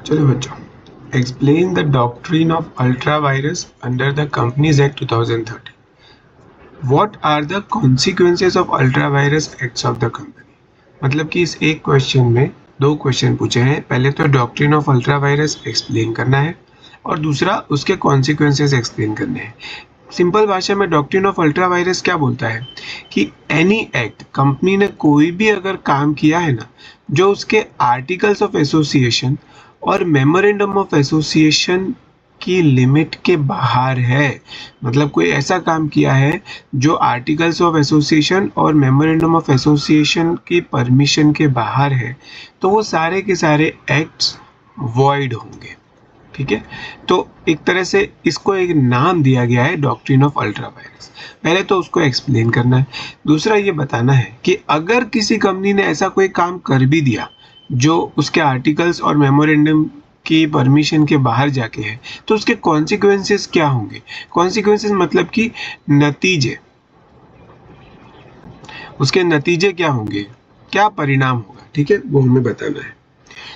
चलो बच्चों, explain the doctrine of ultra vires under the companies act 2013. What are the consequences of ultra vires acts of the company. मतलब कि इस एक question में दो क्वेश्चन पूछे हैं. पहले तो doctrine of ultra virus explain करना है और दूसरा उसके कॉन्सिक्वेंसेस एक्सप्लेन करने हैं. सिंपल भाषा में डॉक्ट्रिन ऑफ अल्ट्रा वायरस क्या बोलता है कि एनी एक्ट, कंपनी ने कोई भी अगर काम किया है ना जो उसके आर्टिकल्स ऑफ एसोसिएशन और मेमोरेंडम ऑफ एसोसिएशन की लिमिट के बाहर है, मतलब कोई ऐसा काम किया है जो आर्टिकल्स ऑफ एसोसिएशन और मेमोरेंडम ऑफ एसोसिएशन की परमिशन के बाहर है, तो वो सारे के सारे एक्ट्स वॉइड होंगे. ठीक है, तो एक तरह से इसको एक नाम दिया गया है डॉक्ट्रिन ऑफ अल्ट्रा वायरस. पहले तो उसको एक्सप्लेन करना है. दूसरा ये बताना है कि अगर किसी कंपनी ने ऐसा कोई काम कर भी दिया जो उसके आर्टिकल्स और मेमोरेंडम की परमिशन के बाहर जाके है, तो उसके कॉन्सिक्वेंसेस क्या होंगे. कॉन्सिक्वेंसेस मतलब कि नतीजे, उसके नतीजे क्या होंगे, क्या परिणाम होगा. ठीक है, वो हमें बताना है.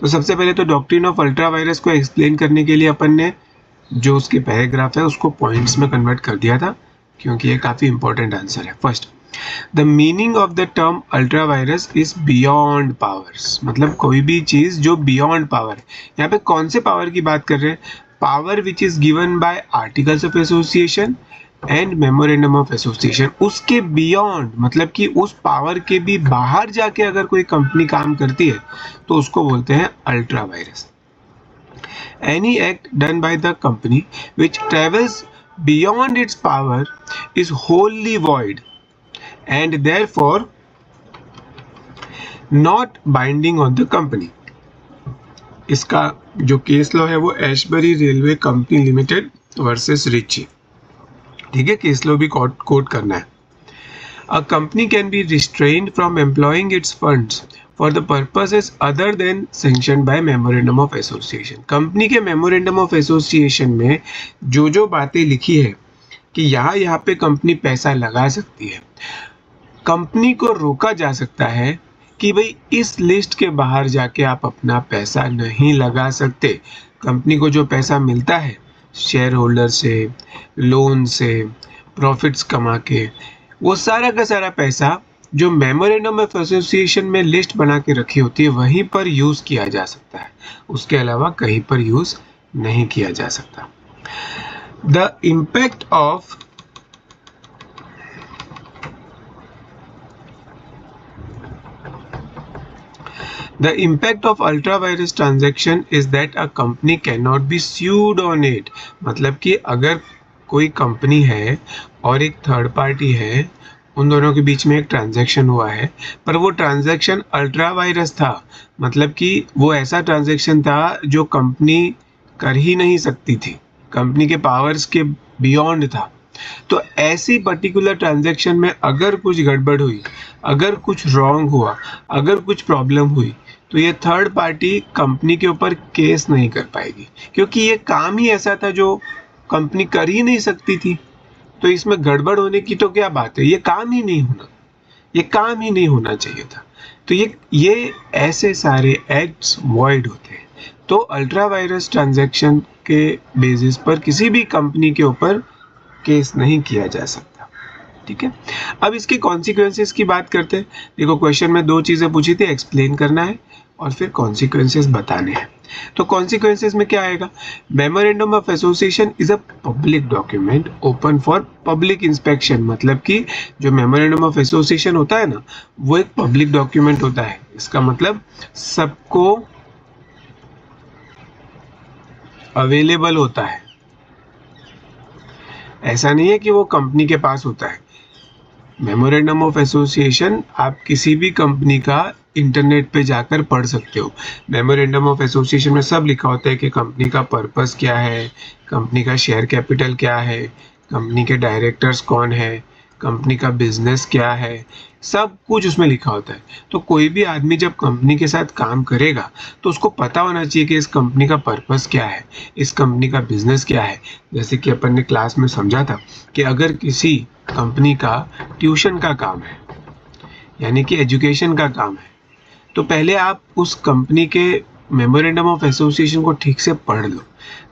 तो सबसे पहले तो डॉक्ट्रिन ऑफ अल्ट्रा वायरस को एक्सप्लेन करने के लिए अपन ने जो उसके पैराग्राफ है उसको पॉइंट्स में कन्वर्ट कर दिया था, क्योंकि ये काफ़ी इंपॉर्टेंट आंसर है. First, the meaning of the term ultra vires is beyond powers. मतलब कोई भी चीज़ जो बियॉन्ड पावर है. यहाँ पे कौन से पावर की बात कर रहे हैं? Power which is given by articles of association and memorandum of association. उसके बियॉन्ड मतलब कि उस पावर के भी बाहर जाके अगर कोई कंपनी काम करती है तो उसको बोलते हैं ultra vires. Any act done by the company which travels beyond it's power is Holi void and therefore not binding on the company. इसका जो केस लॉ है वो Ashbury railway company limited versus Riche. ठीक है, केस लॉ भी coat करना है. A company can be restrained from employing its funds for the purposes other than sanctioned by memorandum of association. Company के memorandum of association में जो बातें लिखी है कि यहाँ पे कंपनी पैसा लगा सकती है, कंपनी को रोका जा सकता है कि भाई इस लिस्ट के बाहर जाके आप अपना पैसा नहीं लगा सकते. कंपनी को जो पैसा मिलता है शेयर होल्डर से, लोन से, प्रॉफिट्स कमा के, वो सारा का सारा पैसा जो मेमोरेंडम ऑफ एसोसिएशन में लिस्ट बना के रखी होती है वहीं पर यूज़ किया जा सकता है. उसके अलावा कहीं पर यूज़ नहीं किया जा सकता. The impact of The impact of ultra virus transaction is that a company cannot be sued on it. मतलब कि अगर कोई कंपनी है और एक थर्ड पार्टी है, उन दोनों के बीच में एक ट्रांजैक्शन हुआ है, पर वो ट्रांजैक्शन अल्ट्रा वायरस था. मतलब कि वो ऐसा ट्रांजैक्शन था जो कंपनी कर ही नहीं सकती थी, कंपनी के पावर्स के बियॉन्ड था. तो ऐसी पर्टिकुलर ट्रांजैक्शन में अगर कुछ गड़बड़ हुई, अगर कुछ रॉन्ग हुआ, अगर कुछ प्रॉब्लम हुई, तो ये थर्ड पार्टी कंपनी के ऊपर केस नहीं कर पाएगी, क्योंकि ये काम ही ऐसा था जो कंपनी कर ही नहीं सकती थी. तो इसमें गड़बड़ होने की तो क्या बात है, ये काम ही नहीं होना, ये काम ही नहीं होना चाहिए था. तो ये ऐसे सारे एक्ट्स वॉइड होते हैं. तो अल्ट्रा वायरस ट्रांजैक्शन के बेसिस पर किसी भी कंपनी के ऊपर केस नहीं किया जा सकता. ठीक है, अब इसके कॉन्सिक्वेंसेस की बात करते हैं. देखो, क्वेश्चन में दो चीजें पूछी थी, एक्सप्लेन करना है और फिर कॉन्सिक्वेंसेस बताने हैं. तो कॉन्सिक्वेंसेस में क्या आएगा? Memorandum of association is a public document open for public inspection. मतलब कि जो मेमोरेंडम ऑफ एसोसिएशन होता है ना, वो एक पब्लिक डॉक्यूमेंट होता है. इसका मतलब सबको अवेलेबल होता है. ऐसा नहीं है कि वो कंपनी के पास होता है. मेमोरेंडम ऑफ एसोसिएशन आप किसी भी कंपनी का इंटरनेट पे जाकर पढ़ सकते हो. मेमोरेंडम ऑफ एसोसिएशन में सब लिखा होता है कि कंपनी का पर्पस क्या है, कंपनी का शेयर कैपिटल क्या है, कंपनी के डायरेक्टर्स कौन है, कंपनी का बिजनेस क्या है, सब कुछ उसमें लिखा होता है. तो कोई भी आदमी जब कंपनी के साथ काम करेगा तो उसको पता होना चाहिए कि इस कंपनी का पर्पस क्या है, इस कंपनी का बिजनेस क्या है. जैसे कि अपन ने क्लास में समझा था कि अगर किसी कंपनी का ट्यूशन का काम है, यानी कि एजुकेशन का काम है, तो पहले आप उस कंपनी के मेमोरेंडम ऑफ एसोसिएशन को ठीक से पढ़ लो।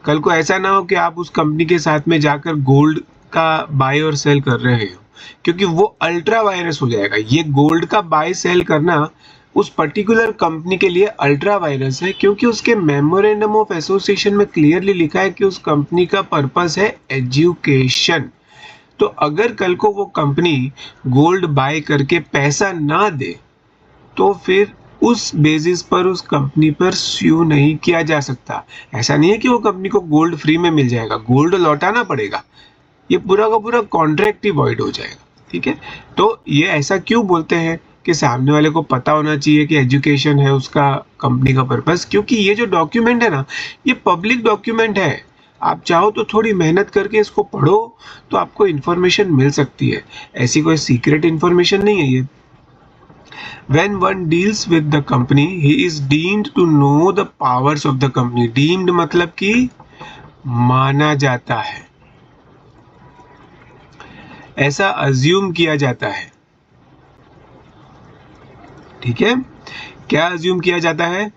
कल को ऐसा ना हो कि आप उस कंपनी के साथ में जाकर गोल्ड का बाय और सेल कर रहे हो, क्योंकि वो अल्ट्रा वायरस हो जाएगा। ये गोल्ड का बाय सेल करना उस पर्टिकुलर कंपनी के लिए अल्ट्रा वायरस है, क्योंकि उसके मेमोरेंडम ऑफ एसोसिएशन में क्लियरली लिखा है कि उस कंपनी का पर्पस है एजुकेशन। तो अगर कल को वो कंपनी गोल्ड बाय करके पैसा ना दे तो फिर उस बेसिस पर उस कंपनी पर स्यू नहीं किया जा सकता। ऐसा नहीं है कि वो कंपनी को गोल्ड फ्री में मिल जाएगा, गोल्ड लौटाना पड़ेगा। ये पूरा का पूरा कॉन्ट्रैक्ट ही वॉइड हो जाएगा। ठीक है, तो ये ऐसा क्यों बोलते हैं कि सामने वाले को पता होना चाहिए कि एजुकेशन है उसका कंपनी का पर्पस, क्योंकि ये जो डॉक्यूमेंट है ना, ये पब्लिक डॉक्यूमेंट है। आप चाहो तो थोड़ी मेहनत करके इसको पढ़ो तो आपको इन्फॉर्मेशन मिल सकती है, ऐसी कोई सीक्रेट इन्फॉर्मेशन नहीं है ये। When one deals with the company, he is deemed to know the powers of the company. Deemed मतलब कि माना जाता है, ऐसा अज्यूम किया जाता है। ठीक है, क्या अज्यूम किया जाता है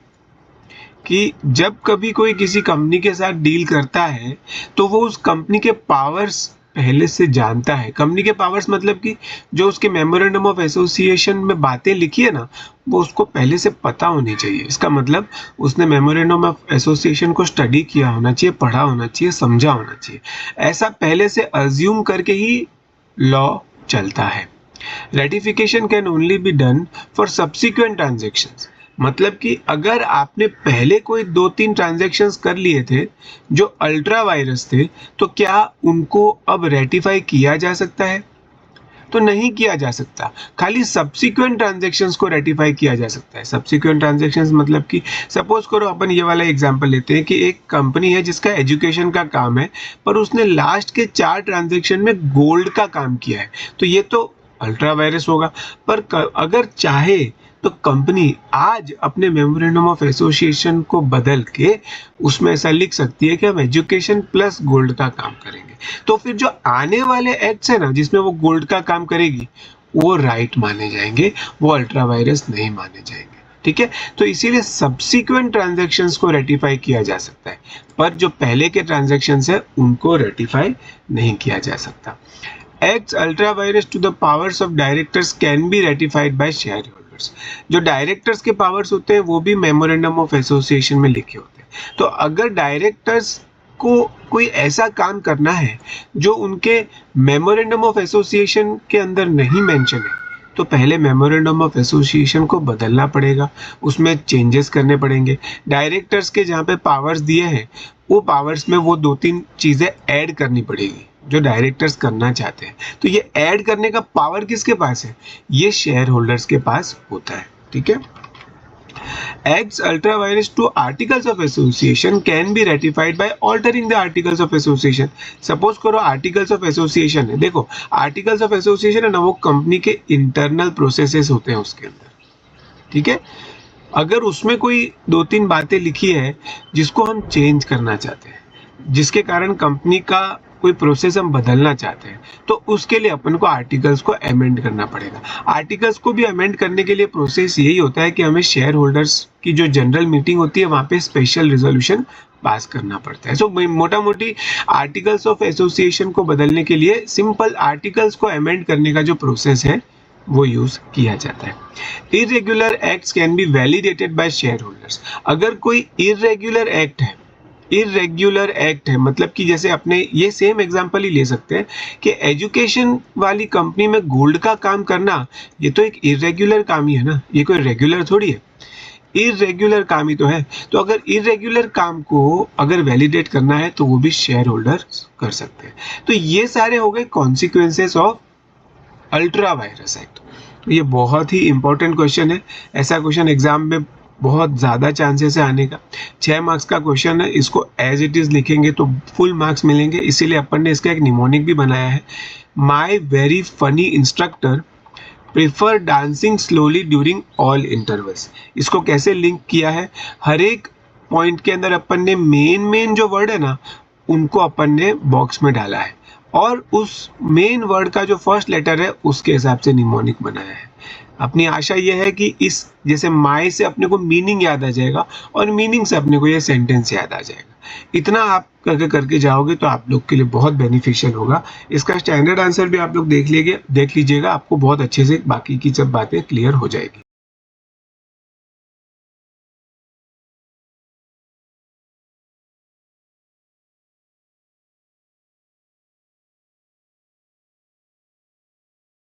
कि जब कभी कोई किसी कंपनी के साथ डील करता है तो वो उस कंपनी के पावर्स पहले से जानता है। कंपनी के पावर्स मतलब कि जो उसके मेमोरेंडम ऑफ एसोसिएशन में बातें लिखी है ना, वो उसको पहले से पता होनी चाहिए। इसका मतलब उसने मेमोरेंडम ऑफ एसोसिएशन को स्टडी किया होना चाहिए, पढ़ा होना चाहिए, समझा होना चाहिए। ऐसा पहले से अज्यूम करके ही लॉ चलता है। Ratification can only be done for subsequent transactions. मतलब कि अगर आपने पहले कोई 2-3 ट्रांजैक्शंस कर लिए थे जो अल्ट्रा वायरस थे, तो क्या उनको अब रेटिफाई किया जा सकता है? तो नहीं किया जा सकता। खाली सब्सिक्वेंट ट्रांजैक्शंस को रेटिफाई किया जा सकता है। सब्सिक्वेंट ट्रांजैक्शंस मतलब कि सपोज करो अपन ये वाला एग्जांपल लेते हैं कि एक कंपनी है जिसका एजुकेशन का काम है, पर उसने लास्ट के 4 ट्रांजैक्शन में गोल्ड का काम किया है, तो ये तो अल्ट्रा वायरस होगा। पर अगर चाहे तो कंपनी आज अपने मेमोरेंडम ऑफ एसोसिएशन को बदल के उसमें ऐसा लिख सकती है कि हम एजुकेशन प्लस गोल्ड का काम करेंगे। तो फिर जो आने वाले एक्ट्स है ना जिसमें वो गोल्ड का काम करेगी, वो राइट माने जाएंगे, वो अल्ट्रा वायरस नहीं माने जाएंगे। ठीक है, तो इसीलिए सब्सिक्वेंट ट्रांजैक्शंस को रेटिफाई किया जा सकता है, पर जो पहले के ट्रांजैक्शंस है उनको रेटिफाई नहीं किया जा सकता। Acts ultra vires to the powers of directors can be ratified by shareholders. जो डायरेक्टर्स के पावर्स होते हैं वो भी मेमोरेंडम ऑफ एसोसिएशन में लिखे होते हैं। तो अगर डायरेक्टर्स को कोई ऐसा काम करना है जो उनके मेमोरेंडम ऑफ एसोसिएशन के अंदर नहीं मेंशन है, तो पहले मेमोरेंडम ऑफ एसोसिएशन को बदलना पड़ेगा, उसमें चेंजेस करने पड़ेंगे। डायरेक्टर्स के जहाँ पे पावर्स दिए हैं वो पावर्स में वो 2-3 चीज़ें ऐड करनी पड़ेगी जो डायरेक्टर्स करना चाहते हैं। तो ये ऐड करने का पावर किसके पास है? ये शेयर होल्डर्स के पास होता है। ठीक है, Acts ultra virus to articles of association can be ratified by altering the articles of association. Suppose करो articles of association है, देखो articles of association है ना, वो कंपनी के इंटरनल प्रोसेसेस होते हैं उसके अंदर। ठीक है, अगर उसमें कोई 2-3 बातें लिखी है जिसको हम चेंज करना चाहते हैं, जिसके कारण कंपनी का कोई प्रोसेस हम बदलना चाहते हैं, तो उसके लिए अपन को आर्टिकल्स को अमेंड करना पड़ेगा। आर्टिकल्स को भी अमेंड करने के लिए प्रोसेस यही होता है कि हमें शेयर होल्डर्स की जो जनरल मीटिंग होती है वहाँ पे स्पेशल रिजोल्यूशन पास करना पड़ता है। सो मोटा मोटी आर्टिकल्स ऑफ एसोसिएशन को बदलने के लिए सिंपल आर्टिकल्स को अमेंड करने का जो प्रोसेस है वो यूज किया जाता है। Irregular acts can be validated bye share holders. अगर कोई इरेगुलर एक्ट है, इरेगुलर एक्ट है मतलब कि जैसे अपने ये सेम एग्जांपल ही ले सकते हैं कि एजुकेशन वाली कंपनी में गोल्ड का काम करना, ये तो एक इरेगुलर काम ही है ना, ये कोई रेगुलर थोड़ी है, इरेगुलर काम ही तो है। तो अगर इरेगुलर काम को अगर वैलिडेट करना है तो वो भी शेयर होल्डर कर सकते हैं। तो ये सारे हो गए consequences of ultra virus act. तो ये बहुत ही इंपॉर्टेंट क्वेश्चन है, ऐसा क्वेश्चन एग्जाम में बहुत ज़्यादा चांसेस है आने का। 6 मार्क्स का क्वेश्चन है, इसको एज इट इज़ लिखेंगे तो फुल मार्क्स मिलेंगे, इसीलिए अपन ने इसका एक निमोनिक भी बनाया है। My very funny instructor prefer dancing slowly during all intervals. इसको कैसे लिंक किया है, हर एक पॉइंट के अंदर अपन ने मेन जो वर्ड है ना उनको अपन ने बॉक्स में डाला है, और उस मेन वर्ड का जो फर्स्ट लेटर है उसके हिसाब से निमोनिक बनाया है। अपनी आशा यह है कि इस जैसे माई से अपने को मीनिंग याद आ जाएगा और मीनिंग से अपने को ये सेंटेंस याद आ जाएगा। इतना आप करके करके जाओगे तो आप लोग के लिए बहुत बेनिफिशियल होगा। इसका स्टैंडर्ड आंसर भी आप लोग देख लीजिएगा, आपको बहुत अच्छे से बाकी की सब बातें क्लियर हो जाएगी।